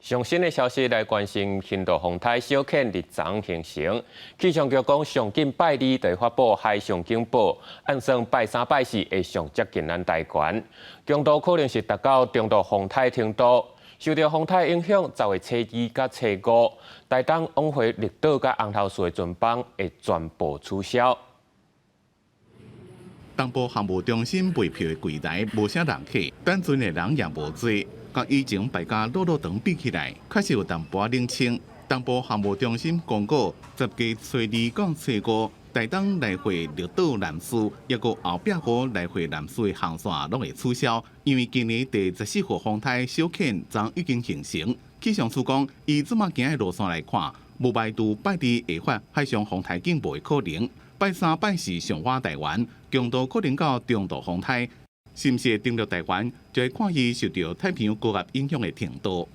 上新的消息来关心印度风台小犬日前形成，气象局讲上近拜二就发布海上警报，按算拜三拜四会上接近咱台湾，强度可能是达到中度风台程度。受到风台影响，10月初2甲初5，台东往回绿岛甲红头树的船班会全部取消。东部航务中心卖票的柜台无啥人客，等船的人也无多。甲以前大家路长比起来，确实有淡薄冷清。东部航务中心公告，10月初2到初5，台东来回绿岛南势，抑个后壁河来回南势的航线拢会取消，因为今年第14号风台小犬昨已经形成。气象署讲，以这么行的路线来看，无排除拜二会发海上风台警报的可能。拜三、拜四上挖台湾，强度可能到中度风台。是不是会登陆台湾，就会看伊受到太平洋高压影响的程度。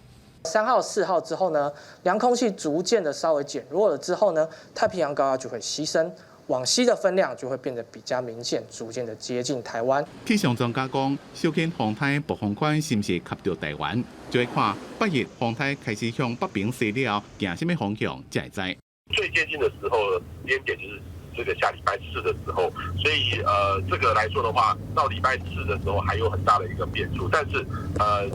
3号、4号之后呢，凉空气逐渐的稍微减弱了之后呢，太平洋高压就会牺牲，往西的分量就会变得比较明显，逐渐的接近台湾。气象专家讲，小犬风台暴风圈是不是吸到台湾，就会看8月风台开始向北边西了，行什么方向才会知。最接近的时候，时间点就是这个下礼拜4的时候，所以这个来说的话，到礼拜4的时候还有很大的一个变数，但是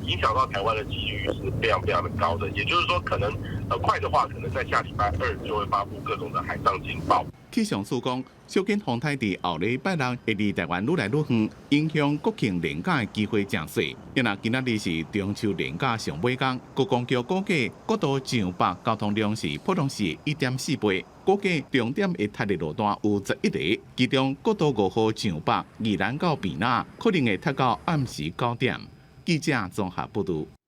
影响到台湾的几率是非常非常的高的，也就是说可能快的话，可能在下礼拜2就会发布各种的海上警报。气象署讲，小犬风台伫后礼拜6会离台湾愈来愈远，影响国庆连假的机会真细。因为今仔日是中秋连假上尾天，国光局估计国道上北交通量是普通市的1.4倍。估计重点会塞的路段有11个，其中国道5号上北宜兰到避那，可能会塞到暗时9点。记者综合报道。